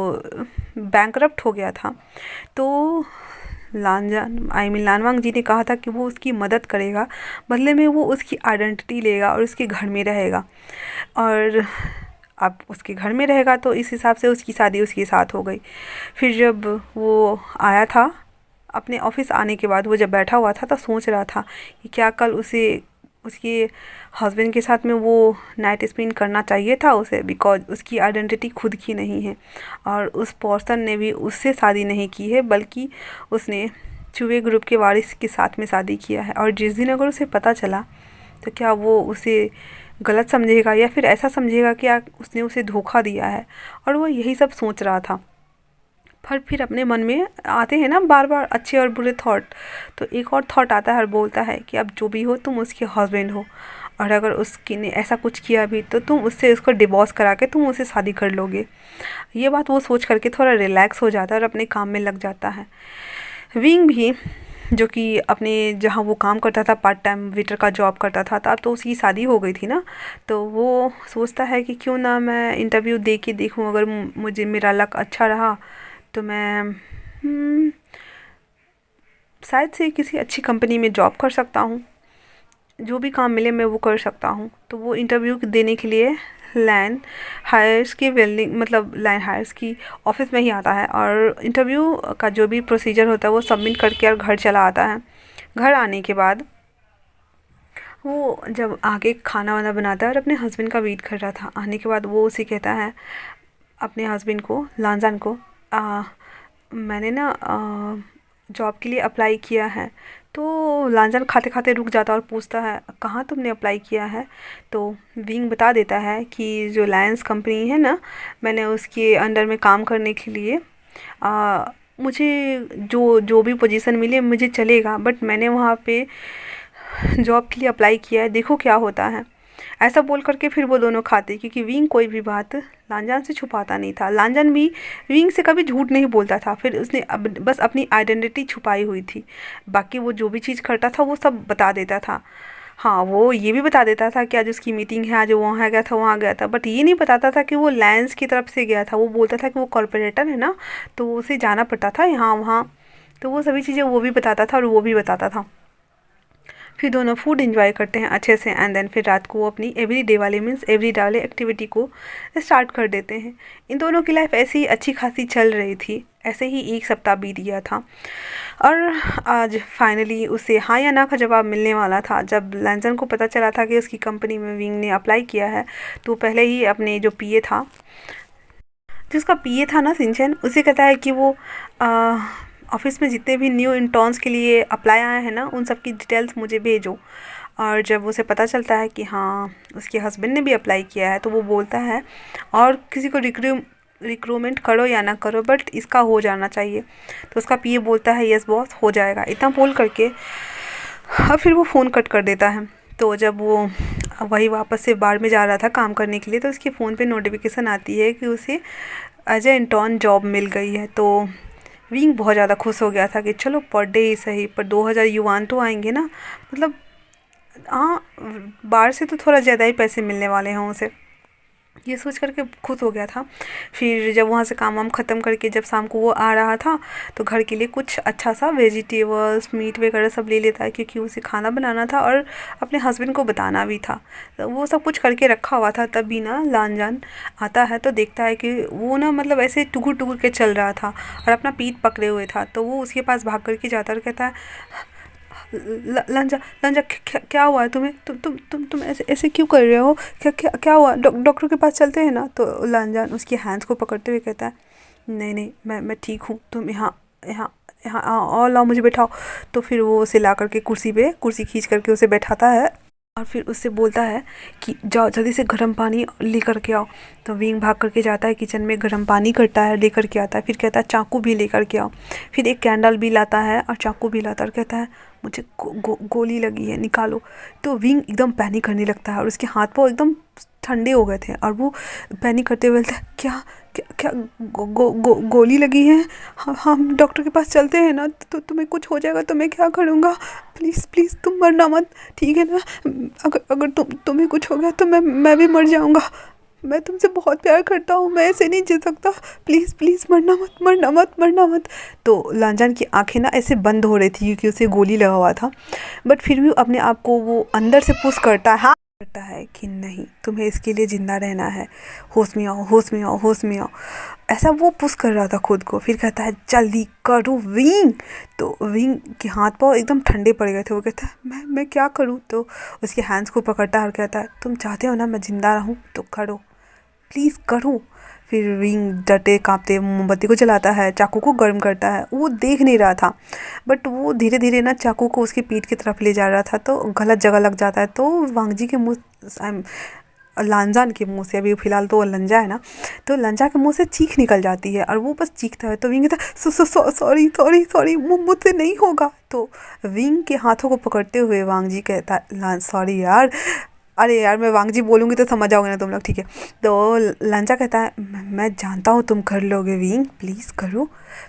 बैंकरप्ट हो गया था, तो लानवांग जी ने कहा था कि वो उसकी मदद करेगा, बदले में वो उसकी आइडेंटिटी लेगा और उसके घर में रहेगा। और अब उसके घर में रहेगा तो इस हिसाब से उसकी शादी उसके साथ हो गई। फिर जब वो आया था अपने ऑफिस आने के बाद, वो जब बैठा हुआ था तो सोच रहा था कि क्या कल उसे उसके हस्बैंड के साथ में वो नाइट स्पेंड करना चाहिए था उसे, बिकॉज उसकी आइडेंटिटी खुद की नहीं है और उस पर्सन ने भी उससे शादी नहीं की है बल्कि उसने चूहे ग्रुप के वारिस के साथ में शादी किया है। और जिस दिन अगर उसे पता चला तो क्या वो उसे गलत समझेगा या फिर ऐसा समझेगा कि उसने उसे धोखा दिया है। और वो यही सब सोच रहा था। पर फिर अपने मन में आते हैं ना बार बार अच्छे और बुरे थॉट, तो एक और थॉट आता है और बोलता है कि अब जो भी हो तुम उसके हस्बैंड हो और अगर उसकी ने ऐसा कुछ किया भी तो तुम उससे उसको डिवोर्स करा के तुम उससे शादी कर लोगे। ये बात वो सोच करके थोड़ा रिलैक्स हो जाता है और अपने काम में लग जाता है। विंग भी जो कि अपने जहाँ वो काम करता था पार्ट टाइम वेटर का जॉब करता था, तो अब तो उसकी शादी हो गई थी ना, तो वो सोचता है कि क्यों ना मैं इंटरव्यू दे के देखूँ, अगर मुझे मेरा लक अच्छा रहा तो मैं शायद से किसी अच्छी कंपनी में जॉब कर सकता हूँ, जो भी काम मिले मैं वो कर सकता हूँ। तो वो इंटरव्यू देने के लिए लैंड हायर्स की बिल्डिंग मतलब लैंड हायर्स की ऑफिस में ही आता है और इंटरव्यू का जो भी प्रोसीजर होता है वो सबमिट करके और घर चला आता है। घर आने के बाद वो जब आके खाना वाना बनाता है और अपने हस्बैंड का वेट कर रहा था, आने के बाद वो उसे कहता है अपने हस्बैंड को, लांजान को, मैंने ना जॉब के लिए अप्लाई किया है। तो लांजान खाते खाते रुक जाता है और पूछता है कहाँ तुमने अप्लाई किया है। तो विंग बता देता है कि जो लायंस कंपनी है ना, मैंने उसके अंडर में काम करने के लिए मुझे जो जो भी पोजीशन मिले मुझे चलेगा, बट मैंने वहाँ पे जॉब के लिए अप्लाई किया है, देखो क्या होता है। ऐसा बोल करके फिर वो दोनों खाते, क्योंकि विंग कोई भी बात लांजान से छुपाता नहीं था। लांजान भी विंग से कभी झूठ नहीं बोलता था, फिर उसने अब बस अपनी आइडेंटिटी छुपाई हुई थी। बाकी वो जो भी चीज़ करता था वो सब बता देता था। हाँ, वो ये भी बता देता था कि आज उसकी मीटिंग है, आज वो वहाँ गया था वहाँ गया था, बट ये नहीं बताता था कि वो लायंस की तरफ से गया था। वो बोलता था कि वो कॉर्पोरेटर है ना, तो उसे जाना पड़ता था यहाँ वहाँ। तो वो सभी चीज़ें वो भी बताता था और वो भी बताता था। फिर दोनों फूड एंजॉय करते हैं अच्छे से एंड देन फिर रात को वो अपनी एवरीडे वाले मीन्स एवरीडे वाले एक्टिविटी को स्टार्ट कर देते हैं। इन दोनों की लाइफ ऐसी ही अच्छी खासी चल रही थी। ऐसे ही एक सप्ताह बीत गया था और आज फाइनली उसे हाँ या ना का जवाब मिलने वाला था। जब लैंजन को पता चला था कि उसकी कंपनी में विंग ने अप्लाई किया है, तो पहले ही अपने जो पीए था, जिसका पीए था ना सिंचन, उसे कहता है कि वो ऑफिस में जितने भी न्यू इंटर्न्स के लिए अप्लाई आए हैं ना, उन सब की डिटेल्स मुझे भेजो। और जब उसे पता चलता है कि हाँ उसके हस्बैंड ने भी अप्लाई किया है, तो वो बोलता है और किसी को रिक्रूटमेंट करो या ना करो बट इसका हो जाना चाहिए। तो उसका पीए बोलता है यस बॉस हो जाएगा, इतना बोल करके और फिर वो फ़ोन कट कर देता है। तो जब वो वही वापस से बार में जा रहा था काम करने के लिए, तो उसके फ़ोन पे नोटिफिकेशन आती है कि उसे एज ए इंटर्न जॉब मिल गई है। तो विंग बहुत ज़्यादा खुश हो गया था कि चलो पर डे ही सही, पर 2000 युआन तो आएंगे ना, मतलब हाँ बाहर से तो थोड़ा ज़्यादा ही पैसे मिलने वाले हैं उसे। ये सोच कर के खुश हो गया था। फिर जब वहाँ से काम वाम ख़त्म करके जब शाम को वो आ रहा था, तो घर के लिए कुछ अच्छा सा वेजिटेबल्स मीट वगैरह सब ले लेता है, क्योंकि उसे खाना बनाना था और अपने हस्बैंड को बताना भी था। तो वो सब कुछ करके रखा हुआ था। तभी ना लानजान आता है तो देखता है कि वो ना मतलब ऐसे टुकुर टुकुर के चल रहा था और अपना पीठ पकड़े हुए था। तो वो उसके पास भाग कर के जाता है और कहता है, लंजा लंजा क्या हुआ है तुम्हें? तुम ऐसे ऐसे क्यों कर रहे हो? क्या क्या क्या हुआ? डॉक्टर के पास चलते हैं ना। तो लंजान उसके हैंड्स को पकड़ते हुए कहता है, नहीं नहीं, मैं ठीक हूँ, तुम यहाँ यहाँ यहाँ आओ और लाओ, मुझे बैठाओ। तो फिर वो उसे ला करके कुर्सी खींच करके उसे बैठाता है और फिर उससे बोलता है कि जाओ जल्दी से गर्म पानी लेकर के आओ। तो विंग भाग करके जाता है किचन में, गर्म पानी करता है, लेकर के आता है। फिर कहता है चाकू भी लेकर के आओ। फिर एक कैंडल भी लाता है और चाकू भी लाता है और कहता है मुझे गोली लगी है, निकालो। तो विंग एकदम पैनिक करने लगता है और उसके हाथ पाँव एकदम ठंडे हो गए थे और वो पैनिक करते हुए बोलता है, क्या क्या क्या गोली लगी है? हम डॉक्टर के पास चलते हैं ना, तो तुम्हें कुछ हो जाएगा तो मैं क्या करूँगा? प्लीज़ प्लीज़ तुम मरना मत, ठीक है ना? अगर अगर तुम्हें कुछ हो गया तो मैं भी मर जाऊँगा। मैं तुमसे बहुत प्यार करता हूँ, मैं ऐसे नहीं जी सकता, प्लीज़ प्लीज़ मरना मत, मरना मत, मरना मत। तो लांजान की आंखें ना ऐसे बंद हो रही थी क्योंकि उसे गोली लगा हुआ था, बट फिर भी अपने आप को वो अंदर से पुश करता है, हाँ करता है कि नहीं, तुम्हें इसके लिए ज़िंदा रहना है, होश में आओ, होश में आओ, होश में आओ। ऐसा वो पुश कर रहा था खुद को। फिर कहता है जल्दी करो विंग। तो विंग के हाथ पाँव एकदम ठंडे पड़ गए थे। वो कहता है मैं क्या करूँ? तो उसके हैंड्स को पकड़ता है और कहता है तुम चाहते हो ना मैं ज़िंदा रहूँ, तो करो, प्लीज़ करो। फिर विंग डटे कांपते मोमबत्ती को जलाता है, चाकू को गर्म करता है। वो देख नहीं रहा था, बट वो धीरे धीरे ना चाकू को उसकी पीठ की तरफ ले जा रहा था, तो गलत जगह लग जाता है। तो वांगजी के मुंह, लांजान के मुंह से, अभी फ़िलहाल तो वो लंजा है ना, तो लंजा के मुंह से चीख निकल जाती है और वो बस चीखता है। तो विंग कहता है सॉरी सॉरी सॉरी, मुझसे नहीं होगा। तो विंग के हाथों को पकड़ते हुए वांगजी कहता है सॉरी यार, अरे यार मैं वांगजी बोलूँगी तो समझ जाओगे ना तुम लोग, ठीक है? तो लांजा कहता है मैं जानता हूँ तुम कर लोगे विंग, प्लीज़ करो।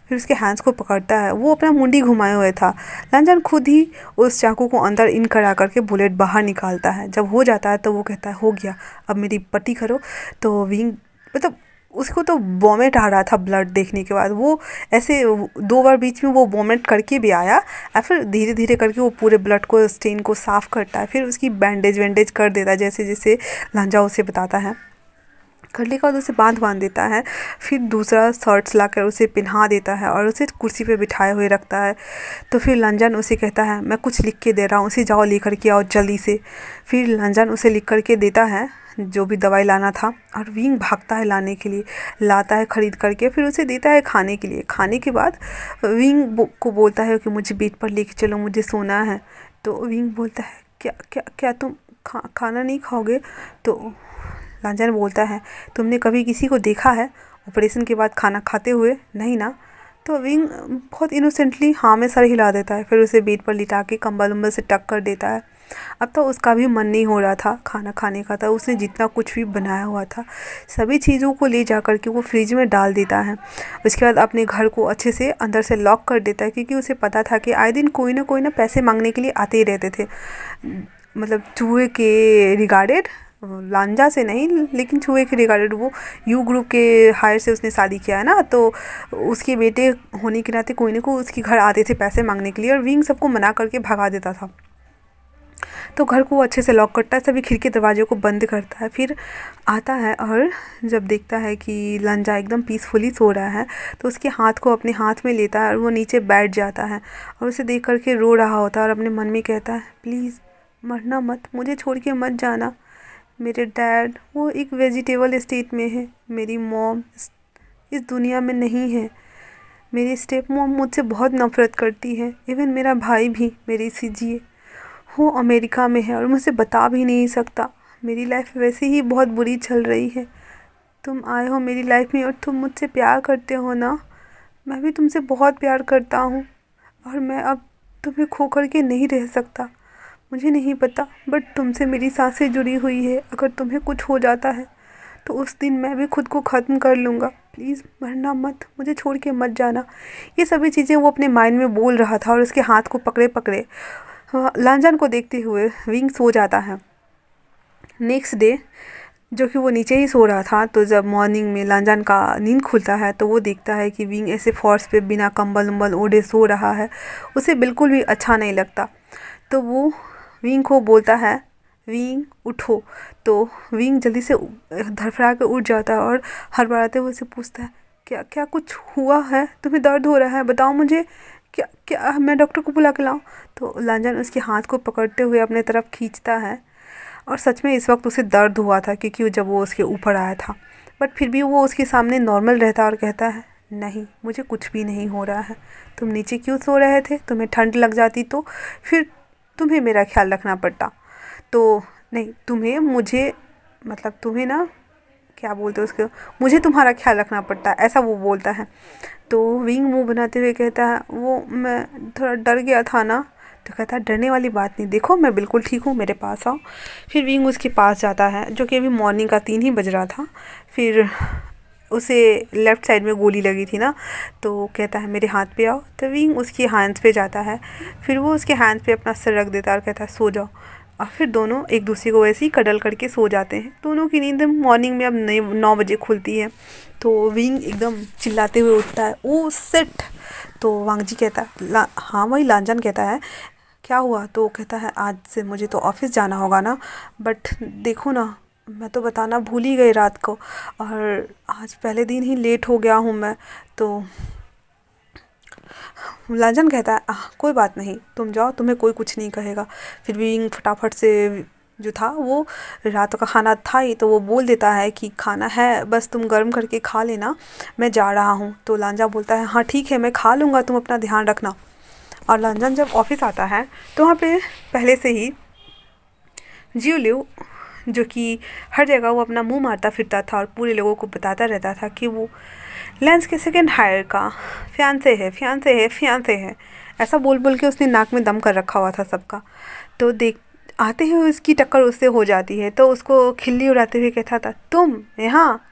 फिर उसके हैंड्स को पकड़ता है। वो अपना मुंडी घुमाए हुए था। लांजान खुद ही उस चाकू को अंदर इन करा करके बुलेट बाहर निकालता है। जब हो जाता है तो वो कहता है हो गया, अब मेरी पट्टी करो। तो विंग मतलब उसको तो वॉमिट आ रहा था ब्लड देखने के बाद। वो ऐसे 2 बार बीच में वो वॉमिट करके भी आया और फिर धीरे धीरे करके वो पूरे ब्लड को स्टेन को साफ़ करता है। फिर उसकी बैंडेज वैंडेज कर देता है जैसे जैसे लांजा उसे बताता है। करने के बाद उसे बांध देता है। फिर दूसरा शर्ट्स लाकर उसे पहना देता है और उसे कुर्सी पे बिठाए हुए रखता है। तो फिर लांजान उसे कहता है मैं कुछ लिख के दे रहा हूँ, उसे जाओ लेकर के आओ जल्दी से। फिर लांजान उसे लिख कर के देता है जो भी दवाई लाना था और विंग भागता है लाने के लिए, लाता है ख़रीद करके। फिर उसे देता है खाने के लिए। खाने के बाद विंग को बोलता है कि मुझे बेड पर लेके चलो, मुझे सोना है। तो विंग बोलता है क्या क्या क्या तुम खाना नहीं खाओगे? तो लांजान बोलता है तुमने कभी किसी को देखा है ऑपरेशन के बाद खाना खाते हुए? नहीं ना। तो विंग बहुत इनोसेंटली हाँ में सर हिला देता है। फिर उसे बेड पर लिटा के कंबल उम्बल से टक कर देता है। अब तो उसका भी मन नहीं हो रहा था खाना खाने का। था उसने जितना कुछ भी बनाया हुआ था सभी चीज़ों को ले जा कर के वो फ्रिज में डाल देता है। उसके बाद अपने घर को अच्छे से अंदर से लॉक कर देता है, क्योंकि उसे पता था कि आए दिन कोई ना पैसे मांगने के लिए आते ही रहते थे। मतलब चूहे के रिगार्डेड, लांजा से नहीं लेकिन चूहे के रिगार्डेड। वो यू ग्रुप के हायर से उसने शादी किया है ना, तो उसके बेटे होने के नाते कोई ना कोई उसके घर आते थे पैसे मांगने के लिए, और विंग सबको मना करके भगा देता था। तो घर को अच्छे से लॉक करता है, सभी खिड़की दरवाज़ों को बंद करता है। फिर आता है और जब देखता है कि लांजा एकदम पीसफुली सो रहा है, तो उसके हाथ को अपने हाथ में लेता है और वो नीचे बैठ जाता है और उसे देख करके रो रहा होता है और अपने मन में कहता है प्लीज़ मरना मत, मुझे छोड़ के मत जाना। मेरे डैड वो एक वेजिटेबल स्टेट में है, मेरी मॉम इस दुनिया में नहीं है, मेरी स्टेप मॉम मुझसे बहुत नफ़रत करती है, इवन मेरा भाई भी मेरी सीजिए वो अमेरिका में है और मुझसे बता भी नहीं सकता। मेरी लाइफ वैसे ही बहुत बुरी चल रही है। तुम आए हो मेरी लाइफ में और तुम मुझसे प्यार करते हो ना, मैं भी तुमसे बहुत प्यार करता हूँ और मैं अब तुम्हें खो कर के नहीं रह सकता। मुझे नहीं पता बट तुमसे मेरी सांसें जुड़ी हुई है। अगर तुम्हें कुछ हो जाता है तो उस दिन मैं भी खुद को ख़त्म कर लूँगा। प्लीज़ मरना मत, मुझे छोड़ के मत जाना। ये सभी चीज़ें वो अपने माइंड में बोल रहा था और उसके हाथ को पकड़े पकड़े लांजान को देखते हुए विंग सो जाता है। नेक्स्ट डे जो कि वो नीचे ही सो रहा था। तो जब मॉर्निंग में लांजान का नींद खुलता है तो वो देखता है कि विंग ऐसे फर्श पे बिना कंबल उम्बल ओढ़े सो रहा है। उसे बिल्कुल भी अच्छा नहीं लगता। तो वो विंग को बोलता है, विंग उठो। तो विंग जल्दी से धड़फड़ा के उठ जाता है और हड़बड़ाते हुए उसे पूछता है, क्या क्या कुछ हुआ है? तुम्हें दर्द हो रहा है? बताओ मुझे, क्या क्या मैं डॉक्टर को बुला के लाऊं? तो लांजान उसके हाथ को पकड़ते हुए अपने तरफ खींचता है। और सच में इस वक्त उसे दर्द हुआ था, क्योंकि जब वो उसके ऊपर आया था। बट फिर भी वो उसके सामने नॉर्मल रहता और कहता है, नहीं मुझे कुछ भी नहीं हो रहा है। तुम नीचे क्यों सो रहे थे? तुम्हें ठंड लग जाती तो फिर तुम्हें मेरा ख्याल रखना पड़ता। तो नहीं, तुम्हें मुझे मतलब तुम्हें ना, क्या बोलते हैं उसको, मुझे तुम्हारा ख्याल रखना पड़ता है, ऐसा वो बोलता है। तो विंग मुंह बनाते हुए कहता है, वो मैं थोड़ा डर गया था ना। तो कहता है, डरने वाली बात नहीं, देखो मैं बिल्कुल ठीक हूँ, मेरे पास आओ। फिर विंग उसके पास जाता है, जो कि अभी मॉर्निंग का 3 ही बज रहा था। फिर उसे लेफ़्ट साइड में गोली लगी थी ना। तो कहता है, मेरे हाथ पे आओ। तो विंग उसके हैंड्स पे जाता है। फिर वो उसके हैंड्स पे अपना सिर रख देता है और कहता है, सो जाओ। और फिर दोनों एक दूसरे को वैसे ही कडल करके सो जाते हैं। दोनों की नींद मॉर्निंग में अब 9 बजे खुलती है। तो विंग एकदम चिल्लाते हुए उठता है, ओ सिट। तो वांगजी कहता है, हाँ वही लांजान कहता है, क्या हुआ? तो वो कहता है, आज से मुझे तो ऑफिस जाना होगा ना, बट देखो ना, मैं तो बताना भूल ही गई रात को, और आज पहले दिन ही लेट हो गया हूँ मैं। तो लांजान कहता है, कोई बात नहीं, तुम जाओ, तुम्हें कोई कुछ नहीं कहेगा। फिर विंग फटाफट से, जो था वो रात का खाना था ही, तो वो बोल देता है कि खाना है, बस तुम गर्म करके खा लेना, मैं जा रहा हूँ। तो लांजा बोलता है, हाँ ठीक है, मैं खा लूँगा, तुम अपना ध्यान रखना। और लांजान जब ऑफिस आता है तो वहाँ पे पहले से ही जियोलियो, जो कि हर जगह वो अपना मुंह मारता फिरता था और पूरे लोगों को बताता रहता था कि वो लेंस के सेकंड हायर का फियांसे है, फियांसे है, फियांसे है, ऐसा बोल बोल के उसने नाक में दम कर रखा हुआ था सबका। तो देख आते ही उसकी टक्कर उससे हो जाती है, तो उसको खिल्ली उड़ाते हुए कहता था, तुम यहाँ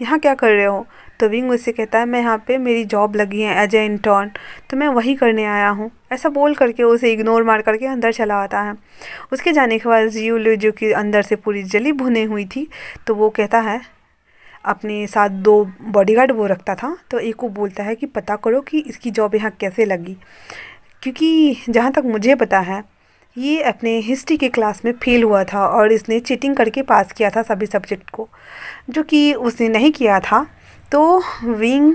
यहाँ क्या कर रहे हो? तो विंग उससे कहता है, मैं यहाँ पे मेरी जॉब लगी है एज ए इंटर्न, तो मैं वही करने आया हूँ। ऐसा बोल करके उसे इग्नोर मार करके अंदर चला आता है। उसके जाने के बाद जियोलू, जो कि अंदर से पूरी जली भुनी हुई थी, तो वो कहता है, अपने साथ 2 बॉडीगार्ड वो रखता था, तो एक को बोलता है कि पता करो कि इसकी जॉब यहाँ कैसे लगी, क्योंकि जहाँ तक मुझे पता है ये अपने हिस्ट्री के क्लास में फेल हुआ था और इसने चीटिंग करके पास किया था सभी सब्जेक्ट को, जो कि उसने नहीं किया था। तो विंग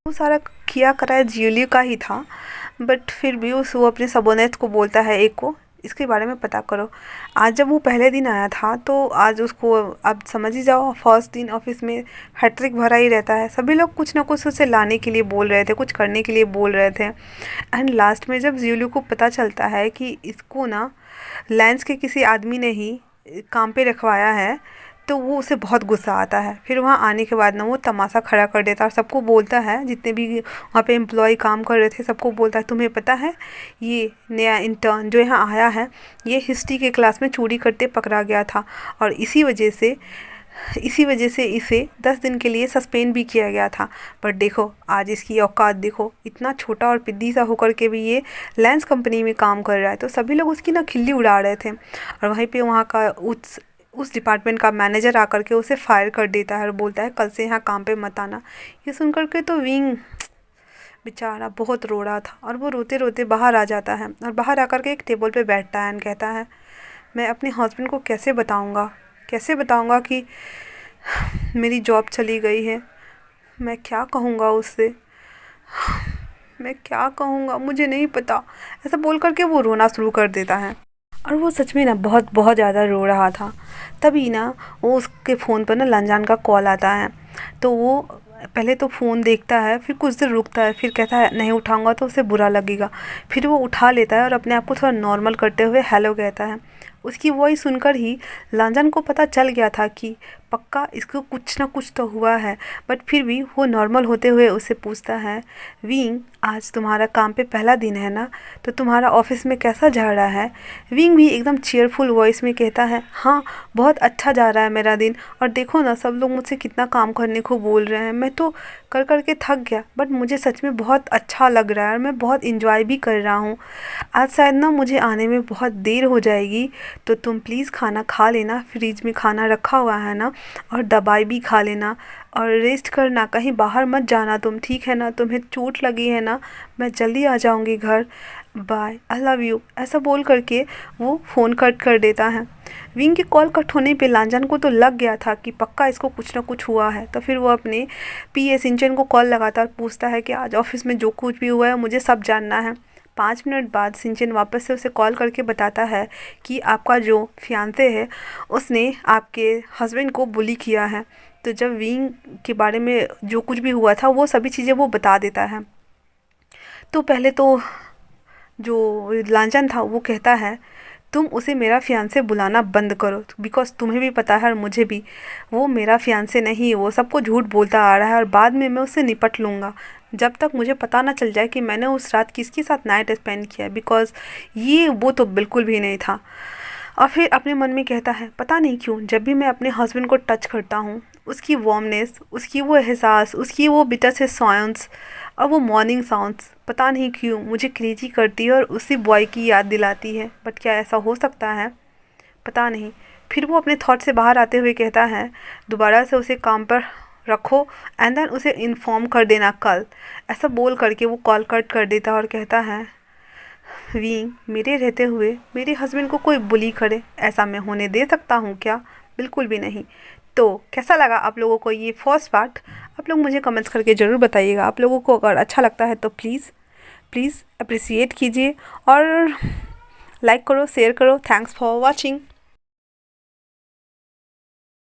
वो सारा किया करा जियोलियो का ही था, बट फिर भी वो अपने सबोनेट्स को बोलता है, एक को, इसके बारे में पता करो। आज जब वो पहले दिन आया था तो आज उसको, अब समझ ही जाओ, फर्स्ट दिन ऑफिस में हैट्रिक भरा ही रहता है। सभी लोग कुछ ना कुछ उसे लाने के लिए बोल रहे थे, कुछ करने के लिए बोल रहे थे। एंड लास्ट में जब जियोलियो को पता चलता है कि इसको ना लेंस के किसी आदमी ने ही काम पे रखवाया है, तो वो उसे बहुत गुस्सा आता है। फिर वहाँ आने के बाद ना वो तमाशा खड़ा कर देता है और सबको बोलता है, जितने भी वहाँ पे एम्प्लॉय काम कर रहे थे सबको बोलता है, तुम्हें पता है ये नया इंटर्न जो यहाँ आया है, ये हिस्ट्री के क्लास में चोरी करते पकड़ा गया था, और इसी वजह से इसे 10 दिन के लिए सस्पेंड भी किया गया था। पर देखो आज इसकी औकात देखो, इतना छोटा और पिद्दी सा होकर के भी ये लेंस कंपनी में काम कर रहा है। तो सभी लोग उसकी ना खिल्ली उड़ा रहे थे, और वहीं पे वहाँ का उस डिपार्टमेंट का मैनेजर आकर के उसे फायर कर देता है और बोलता है, कल से यहाँ काम पे मत आना। ये सुन कर के तो विंग बेचारा बहुत रो रहा था, और वो रोते रोते बाहर आ जाता है, और बाहर आकर के एक टेबल पे बैठता है और कहता है, मैं अपने हस्बैंड को कैसे बताऊंगा कि मेरी जॉब चली गई है, मैं क्या कहूँगा उससे, मैं क्या कहूँगा, मुझे नहीं पता। ऐसा बोल करके वो रोना शुरू कर देता है, और वो सच में ना बहुत बहुत ज़्यादा रो रहा था। तभी ना वो उसके फ़ोन पर ना लांजान का कॉल आता है। तो वो पहले तो फ़ोन देखता है, फिर कुछ देर रुकता है, फिर कहता है नहीं उठाऊंगा तो उसे बुरा लगेगा। फिर वो उठा लेता है और अपने आप को थोड़ा नॉर्मल करते हुए हेलो कहता है। उसकी वॉइस सुनकर ही लांजान को पता चल गया था कि पक्का इसको कुछ ना कुछ तो हुआ है। बट फिर भी वो नॉर्मल होते हुए उससे पूछता है, विंग आज तुम्हारा काम पे पहला दिन है ना, तो तुम्हारा ऑफिस में कैसा जा रहा है? विंग भी एकदम चीयरफुल वॉइस में कहता है, हाँ बहुत अच्छा जा रहा है मेरा दिन, और देखो ना सब लोग मुझसे कितना काम करने को बोल रहे हैं, मैं तो कर कर के थक गया, बट मुझे सच में बहुत अच्छा लग रहा है और मैं बहुत इंजॉय भी कर रहा हूँ। आज शायद ना मुझे आने में बहुत देर हो जाएगी, आऊँगी तो तुम प्लीज़ खाना खा लेना, फ्रिज में खाना रखा हुआ है ना, और दवाई भी खा लेना और रेस्ट करना, कहीं बाहर मत जाना तुम, ठीक है ना, तुम्हें चोट लगी है ना, मैं जल्दी आ जाऊँगी घर, बाय, आई लव यू, ऐसा बोल करके वो फ़ोन कट कर देता है। विंग के कॉल कट होने पे लांजन को तो लग गया था कि पक्का इसको कुछ ना कुछ हुआ है, तो फिर वो अपने पीए सिंचन को कॉल लगाता और पूछता है कि आज ऑफिस में जो कुछ भी हुआ है मुझे सब जानना है। 5 मिनट बाद सिंचन वापस से उसे कॉल करके बताता है कि आपका जो फियांसे है उसने आपके हस्बैंड को बुली किया है। तो जब विंग के बारे में जो कुछ भी हुआ था वो सभी चीज़ें वो बता देता है। तो पहले तो जो लांछन था वो कहता है तुम उसे मेरा फियांसे बुलाना बंद करो, बिकॉज़ तुम्हें भी पता है और मुझे भी, वो मेरा फियांसे नहीं है, वो सबको झूठ बोलता आ रहा है और बाद में मैं उससे निपट लूँगा जब तक मुझे पता ना चल जाए कि मैंने उस रात किसके साथ नाइट स्पेंड किया, बिकॉज़ ये वो तो बिल्कुल भी नहीं था। और फिर अपने मन में कहता है पता नहीं क्यों जब भी मैं अपने हस्बैंड को टच करता हूँ उसकी वार्मनेस, उसकी वो एहसास, उसकी वो बिटर से साउंड्स और वो मॉर्निंग साउंड्स पता नहीं क्यों मुझे क्रेजी करती है और उसी बॉय की याद दिलाती है। बट क्या ऐसा हो सकता है, पता नहीं। फिर वो अपने थॉट से बाहर आते हुए कहता है दोबारा से उसे काम पर रखो एंड देन उसे इन्फॉर्म कर देना कल, ऐसा बोल करके वो कॉल कट कर देता और कहता है विंग मेरे रहते हुए मेरे हस्बैंड को कोई बुली करे, ऐसा मैं होने दे सकता हूँ क्या, बिल्कुल भी नहीं। तो कैसा लगा आप लोगों को ये फर्स्ट पार्ट, आप लोग मुझे कमेंट्स करके ज़रूर बताइएगा। आप लोगों को अगर अच्छा लगता है तो प्लीज़ प्लीज़ अप्रिसिएट कीजिए और लाइक करो, शेयर करो। Thanks for watching.